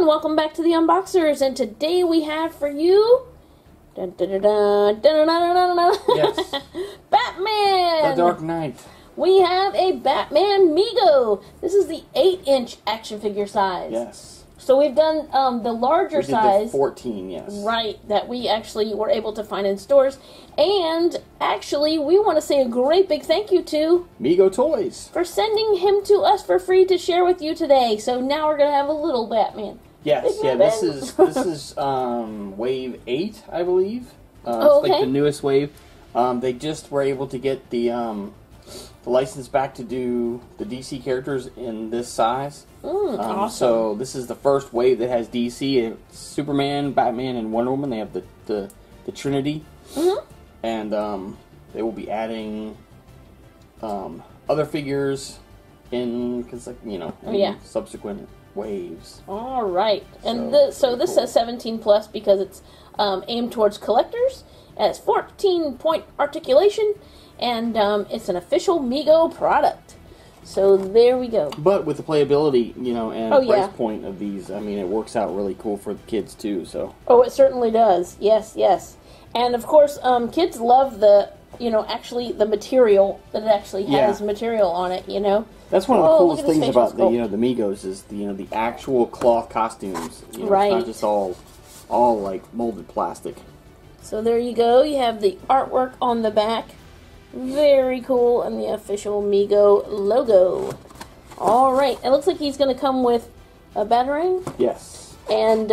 welcome back to the Unboxers, and today we have for you dun, dun, dun, dun, dun, dun, dun, dun, yes. Batman! The Dark Knight. We have a Batman Mego. This is the 8-inch action figure size. Yes. So we've done the larger size. The 14, yes. Right, that we actually were able to find in stores. And actually, we want to say a great big thank you to Mego Toys for sending him to us for free to share with you today. So now we're going to have a little Batman. Yes, Big yeah, Batman. this is wave 8, I believe. Oh, it's okay. like the newest wave. They just were able to get the license back to do the DC characters in this size. Awesome. So this is the first wave that has DC. It's Superman, Batman, and Wonder Woman. They have the Trinity. Mm-hmm. And they will be adding other figures in subsequent waves. All right, and So this cool. says 17 plus because it's aimed towards collectors. It has 14-point articulation, and it's an official Mego product. So there we go. But with the playability, and Oh, price yeah. point of these, I mean, it works out really cool for the kids too. So Oh, it certainly does. Yes, yes. And of course, kids love the actually the material that it actually has material on it. that's one of the coolest look at his things about facial the Megos is the actual cloth costumes. Right. It's not just all like molded plastic. So there you go. You have the artwork on the back. Very cool, and the official Mego logo. All right, it looks like he's going to come with a Batarang, Yes. and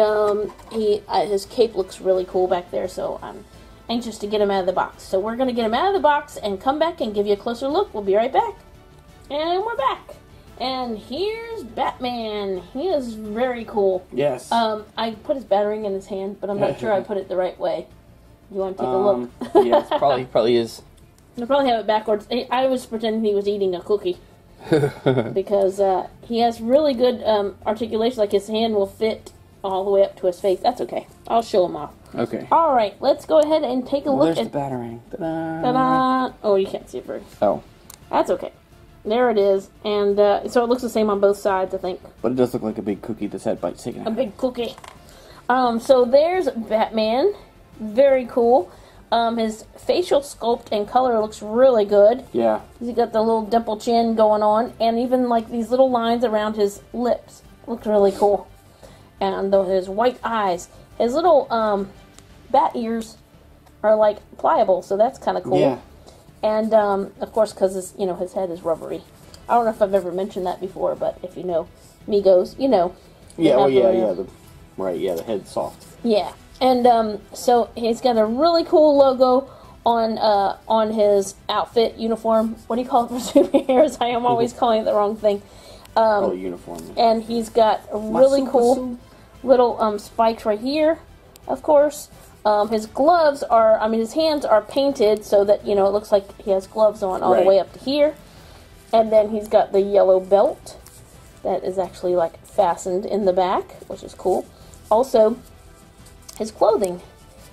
his cape looks really cool back there. So I'm anxious to get him out of the box. So we're going to get him out of the box and come back and give you a closer look. We'll be right back, and we're back. And here's Batman. He is very cool. Yes. I put his Batarang in his hand, but I'm not sure I put it the right way. You want to take a look? Yes, probably is. I'll probably have it backwards. I was pretending he was eating a cookie. Because he has really good articulation. Like his hand will fit all the way up to his face. That's okay. I'll show him off. Okay. Alright, let's go ahead and take a look There's at... the Batarang. Ta-da. Ta-da! Oh, you can't see it very... Oh. That's okay. There it is. And so it looks the same on both sides, I think. But it does look like a big cookie that's had bites taken out. A big cookie. So there's Batman. Very cool. His facial sculpt and color looks really good. Yeah. He's got the little dimple chin going on, and even like these little lines around his lips look really cool. And his white eyes, his little bat ears are like pliable, so that's kind of cool. Yeah. And of course, because his head is rubbery. I don't know if I've ever mentioned that before, but if you know Megos, you know. Yeah. Oh, yeah. the- Yeah. The head's soft. Yeah. And so he's got a really cool logo on his outfit uniform. What do you call it for superheroes? I am always calling it the wrong thing. Uniform. And he's got a really cool little spikes right here, of course. His gloves are, his hands are painted so that, it looks like he has gloves on all the way up to here. And then he's got the yellow belt that is actually, like, fastened in the back, which is cool. Also, his clothing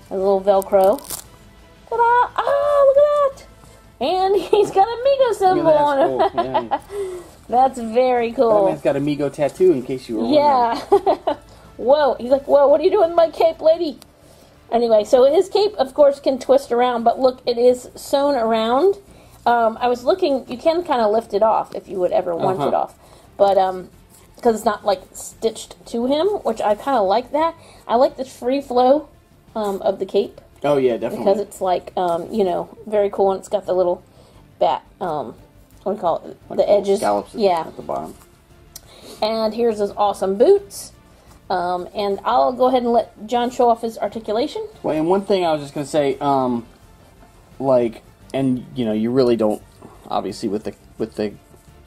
has a little Velcro. Ta-da! Ah, look at that! And he's got a Mego symbol on him. Cool. Yeah. That's very cool. Batman's got a Mego tattoo, in case you were wondering. Yeah. Whoa. He's like, whoa, what are you doing with my cape, lady? Anyway, so his cape, of course, can twist around, but look, it is sewn around. I was looking, you can kind of lift it off if you would ever want it off. But, because it's not, like, stitched to him, which I kind of like that. I like the free flow of the cape. Oh, yeah, definitely. Because it's, like, very cool, and it's got the little bat, what do you call it? Like the edges. Scallops at the bottom. And here's his awesome boots. And I'll go ahead and let John show off his articulation. Well, and one thing I was just going to say, you really don't, obviously, with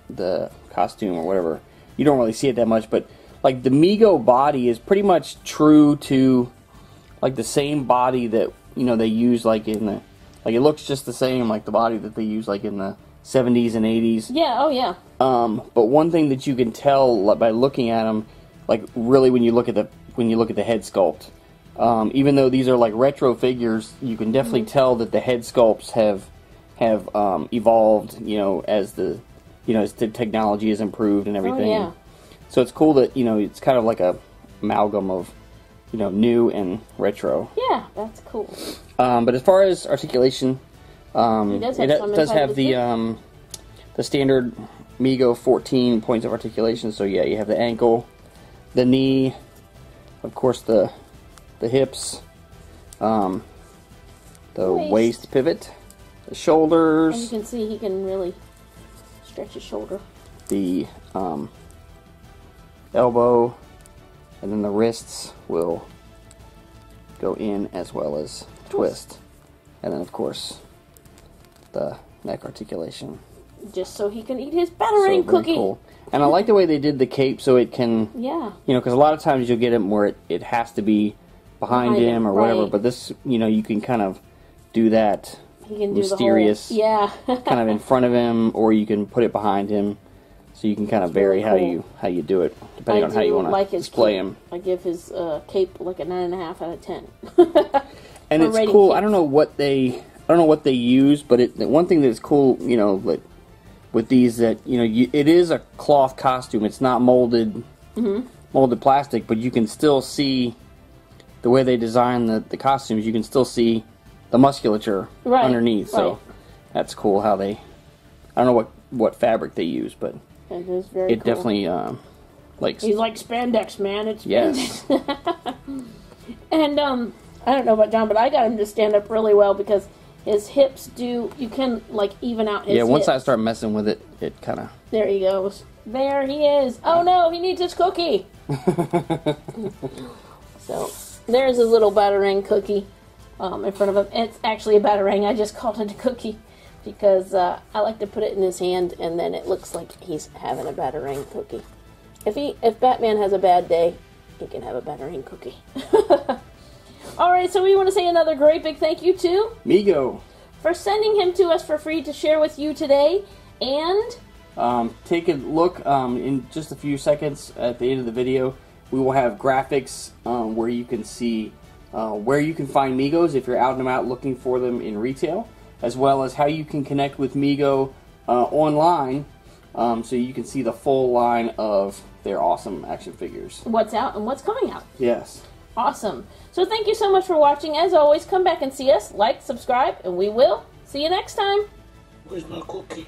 the costume or whatever, you don't really see it that much, but like the Mego body is pretty much true to like the same body that they use like in the it looks just the same like the body that they use like in the 70s and 80s. Yeah, oh yeah. But one thing that you can tell by looking at them, like really when you look at the head sculpt, even though these are like retro figures, you can definitely tell that the head sculpts have evolved, as the technology has improved and everything. Oh, yeah. So it's cool that it's kind of like a amalgam of, you know, new and retro. Yeah, that's cool. But as far as articulation, it does have the standard Mego 14 points of articulation. So yeah, you have the ankle, the knee, of course the hips, the waist pivot, the shoulders. As you can see, he can really stretch his shoulder. The elbow, and then the wrists will go in as well as twist. And then, of course, the neck articulation. Just so he can eat his Batarang Cookie. Cool. And I like the way they did the cape so it can, yeah, you know, because a lot of times you'll get him where it has to be behind him or whatever, right. But this, you know, you can kind of do that he can mysterious, do the whole, yeah, kind of in front of him, or you can put it behind him, so you can kind of vary really cool. how you do it, depending on how you want to display him. I give his cape like a 9.5 out of 10. And it's cool. Capes. I don't know what they use, but one thing that's cool, you know, like with these, that you know, it is a cloth costume. It's not molded plastic, but you can still see the way they design the costumes. You can still see the musculature underneath. So that's cool how they. I don't know what fabric they use, but it is very cool. Definitely like. He's like spandex, man. It's yes. And I don't know about John, but I got him to stand up really well because his hips you can like even out his hips. Once I start messing with it, it kind of... There he goes. There he is. Oh no, he needs his cookie. So, there's his little Batarang Cookie in front of him. It's actually a Batarang. I just called it a cookie because I like to put it in his hand and then it looks like he's having a Batarang Cookie. If Batman has a bad day, he can have a Batarang Cookie. Alright, so we want to say another great big thank you to Mego for sending him to us for free to share with you today. And take a look in just a few seconds at the end of the video. We will have graphics where you can see where you can find Megos if you're out and about looking for them in retail, as well as how you can connect with Mego online so you can see the full line of their awesome action figures. What's out and what's coming out. Yes. Awesome. So thank you so much for watching. As always, come back and see us, like, subscribe, and we will see you next time. Where's my cookie?